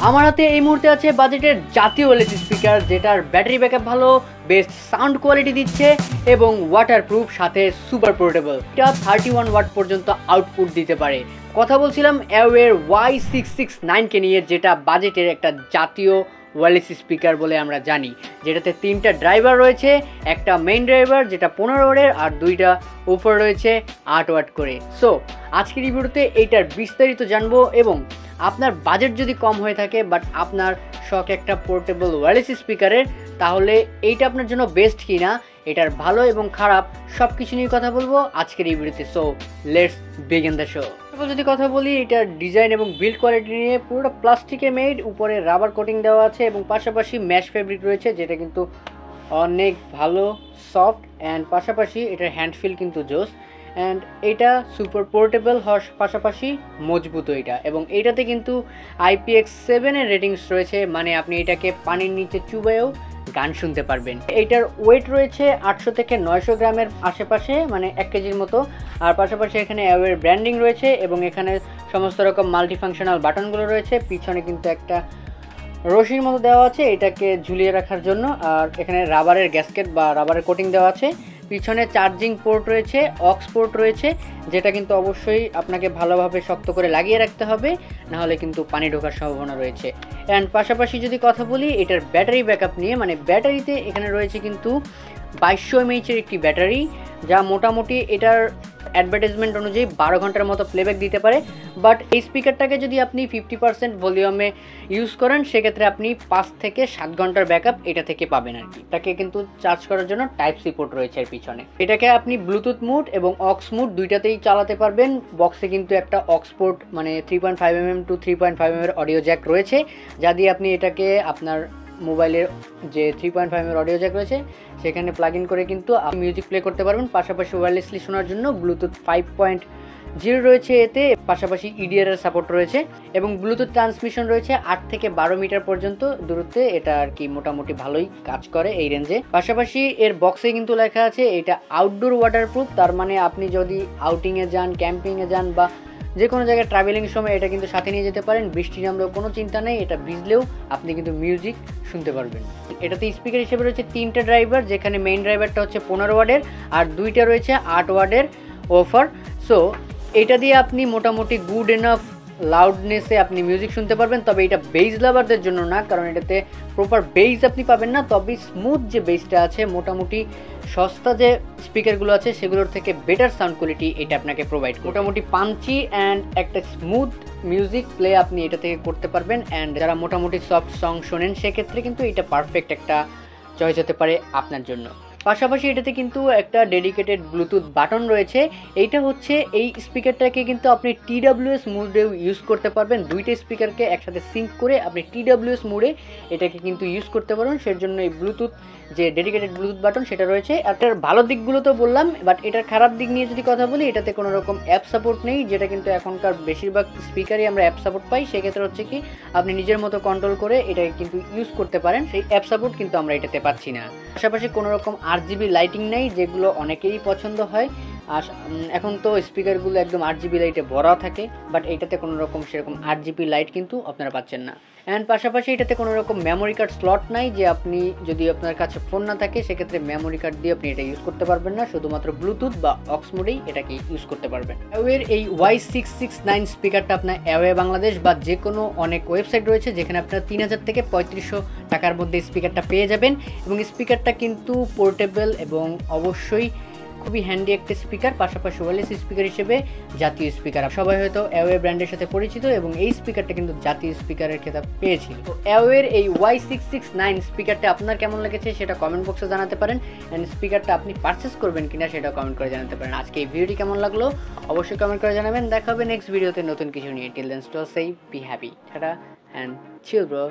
আমার হাতে এই মুহূর্তে আছে বাজেটের জাতীয় এলইডি স্পিকার, যেটার ব্যাটারি ব্যাকআপ ভালো, বেস্ট সাউন্ড কোয়ালিটি দিচ্ছে এবং ওয়াটারপ্রুফ, সাথে সুপার পোর্টেবল। এটা 31 ওয়াট পর্যন্ত আউটপুট দিতে পারে। কথা বলছিলাম অ্যাওয়ের Y669কে নিয়ে, যেটা বাজেটের একটা জাতীয় ওয়্যারলেস স্পিকার বলে আমরা জানি, যেটাতে 3টা ড্রাইভার রয়েছে, একটা মেইন ড্রাইভার যেটা 15 ওয়াটের আর 2টা উপর রয়েছে 8 ওয়াট করে। সো আজকের এই ভিডিওতে এইটার বিস্তারিত জানবো, এবং আপনার বাজেট যদি কম হয়ে থাকে বাট আপনার শখ একটা পোর্টেবল ওয়্যারলেস স্পিকারের, তাহলে এইটা আপনার জন্য বেস্ট কিনা, এটার ভালো এবং খারাপ সব কিছু নিয়ে কথা বলবো আজকের এই ভিডিওতে। So let's begin the show. যদি কথা বলি এটার ডিজাইন এবং বিল্ড কোয়ালিটি নিয়ে, পুরোটা প্লাস্টিকে মেড, উপরে রাবার কোটিং দেওয়া আছে এবং পাশাপাশি ম্যাশ ফেব্রিক রয়েছে, যেটা কিন্তু অনেক ভালো, সফট, অ্যান্ড পাশাপাশি এটার হ্যান্ড ফিল কিন্তু জোস। অ্যান্ড এটা সুপার পোর্টেবল হওয়ার পাশাপাশি মজবুত এটা, এবং এইটাতে কিন্তু IPX7 এর রেটিংস রয়েছে, মানে আপনি এটাকে পানির নিচে চুবায়েও গান শুনতে পারবেন। এইটার ওয়েট রয়েছে 800 থেকে 900 গ্রামের আশেপাশে, মানে 1 কেজির মতো। আর পাশাপাশি এখানে অ্যাওয়ের ব্র্যান্ডিং রয়েছে এবং এখানে সমস্ত রকম মাল্টিফাংশনাল বাটনগুলো রয়েছে। পিছনে কিন্তু একটা রশির মতো দেওয়া আছে এটাকে ঝুলিয়ে রাখার জন্য, আর এখানে রাবারের গ্যাসকেট বা রাবারের কোটিং দেওয়া আছে। পিছনে চার্জিং পোর্ট রয়েছে, অক্স পোর্ট রয়েছে, যেটা কিন্তু অবশ্যই আপনাকে ভালোভাবে শক্ত করে লাগিয়ে রাখতে হবে, নাহলে কিন্তু পানি ঢোকার সম্ভাবনা রয়েছে। অ্যান্ড পাশাপাশি যদি কথা বলি এটার ব্যাটারি ব্যাকআপ নিয়ে, মানে ব্যাটারিতে এখানে রয়েছে কিন্তু 2200 mAh একটি ব্যাটারি, যা মোটামুটি এটার অ্যাডভার্টাইজমেন্ট অনুযায়ী 12 ঘন্টার মতো প্লেব্যাক দিতে পারে। বাট এই স্পিকারটাকে যদি আপনি 50% ভলিউমে ইউজ করেন, সেক্ষেত্রে আপনি 5 থেকে 7 ঘন্টার ব্যাকআপ এটা থেকে পাবেন আর কি। এটাকে কিন্তু চার্জ করার জন্য টাইপ সি পোর্ট রয়েছে এর পিছনে। এটাকে আপনি ব্লুটুথ মুড এবং অক্স মুড দুইটাতেই চালাতে পারবেন। বক্সে কিন্তু একটা অক্স পোর্ট, মানে 3.5mm টু 3.5mm এর অডিও জ্যাক রয়েছে, যা দিয়ে আপনি এটাকে আপনার মোবাইলের যে 3.5mm এর অডিও জ্যাক রয়েছে সেখানে প্লাগ ইন করে কিন্তু আপনি মিউজিক প্লে করতে পারবেন। পাশাপাশি ওয়্যারলেসলি শোনার জন্য ব্লুটুথ 5.0 রয়েছে এতে, পাশাপাশি EDR এর সাপোর্ট রয়েছে এবং ব্লুটুথ ট্রান্সমিশন রয়েছে 8 থেকে 12 মিটার পর্যন্ত দূরত্বে। এটা আর কি মোটামুটি ভালোই কাজ করে এই রেঞ্জে। পাশাপাশি এর বক্সে কিন্তু লেখা আছে এটা আউটডোর ওয়াটারপ্রুফ, তার মানে আপনি যদি আউটিংয়ে যান, ক্যাম্পিংয়ে যান বা যে কোনো জায়গায় ট্রাভেলিং সময় এটা কিন্তু সাথে নিয়ে যেতে পারেন। বৃষ্টি নামলেও কোনো চিন্তা নেই, এটা ভিজলেও আপনি কিন্তু মিউজিক শুনতে পারবেন। এটাতে স্পিকার হিসেবে রয়েছে 3টা ড্রাইভার, যেখানে মেইন ড্রাইভারটা হচ্ছে 15 ওয়াটের আর 2টা রয়েছে 8 ওয়াটের ওফার। সো এটা দিয়ে আপনি মোটামুটি গুড এনাফ লাউডনেসে আপনি মিউজিক শুনতে পারবেন। তবে এটা বেস লাভারদের জন্য না, কারণ এটাতে প্রপার বেস আপনি পাবেন না। তবে স্মুথ যে বেসটা আছে, মোটামুটি সস্তা যে স্পিকারগুলো আছে সেগুলোর থেকে বেটার সাউন্ড কোয়ালিটি এটা আপনাকে প্রোভাইড করে। মোটামুটি পাঞ্চি অ্যান্ড একটা স্মুথ মিউজিক প্লে আপনি এটা থেকে করতে পারবেন। অ্যান্ড যারা মোটামুটি সফট সং শোনেন, সেক্ষেত্রে কিন্তু এটা পারফেক্ট একটা চয়েস হতে পারে আপনার জন্য। পাশাপাশি এটাতে কিন্তু একটা ডেডিকেটেড ব্লুটুথ বাটন রয়েছে। এইটা হচ্ছে এই স্পিকারটাকে কিন্তু আপনি TWS মোডেও ইউজ করতে পারবেন। 2টা স্পিকারকে একসাথে সিঙ্ক করে আপনি TWS মোডে এটাকে কিন্তু ইউজ করতে পারবেন। সেজন্য এই ব্লুটুথ যে ডেডিকেটেড ব্লুটুথ বাটন সেটা রয়েছে। এটার ভালো দিকগুলো তো বললাম, বাট এটার খারাপ দিক নিয়ে যদি কথা বলি, এটাতে কোনো রকম অ্যাপ সাপোর্ট নেই, যেটা কিন্তু এখনকার বেশিরভাগ স্পিকারই আমরা অ্যাপ সাপোর্ট পাই। সেক্ষেত্রে হচ্ছে কি আপনি নিজের মতো কন্ট্রোল করে এটাকে কিন্তু ইউজ করতে পারেন, সেই অ্যাপ সাপোর্ট কিন্তু আমরা এটাতে পাচ্ছি না। পাশাপাশি কোনো রকম RGB লাইটিং নেই, যেগুলো অনেকেরই পছন্দ হয়। আর এখন তো স্পিকারগুলো একদম RGB লাইটে ভরা থাকে, বাট এইটাতে কোনো রকম সেরকম RGB লাইট কিন্তু আপনারা পাচ্ছেন না। অ্যান্ড পাশাপাশি এটাতে কোনো রকম মেমোরি কার্ড স্লট নাই, যে আপনি যদি আপনার কাছে ফোন না থাকে সেক্ষেত্রে মেমোরি কার্ড দিয়ে আপনি এটা ইউজ করতে পারবেন না। শুধুমাত্র ব্লুটুথ বা অক্স মোডেই এটাকে ইউজ করতে পারবেন। অ্যাওয়ের এই Y669 স্পিকারটা আপনার অ্যাওয়ে বাংলাদেশ বা যে কোনো অনেক ওয়েবসাইট রয়েছে, যেখানে আপনার 3000 থেকে 3500 টাকার মধ্যে স্পিকারটা পেয়ে যাবেন। এবং স্পিকারটা কিন্তু পোর্টেবল এবং অবশ্যই খুবই হ্যান্ডি একটা স্পিকার। পাশাপাশি ওয়্যারলেস স্পিকার হিসেবে জাতীয় স্পিকার, সবাই হয়তো অ্যাওয়ে ব্র্যান্ডের সাথে পরিচিত, এবং এই স্পিকারটা কিন্তু জাতীয় স্পিকারের খেতাব পেয়েছিল। তো অ্যাওয়ের এই Y669 স্পিকারটা আপনার কেমন লেগেছে সেটা কমেন্ট বক্সে জানাতে পারেন। অ্যান্ড স্পিকারটা আপনি পারচেস করবেন কিনা সেটা কমেন্ট করে জানাতে পারেন। আজকে এই ভিডিওটি কেমন লাগলো অবশ্যই কমেন্ট করে জানাবেন। দেখা হবে নেক্সট ভিডিওতে নতুন কিছু নিয়ে। Till then stay safe, be happy, tata and chill bro.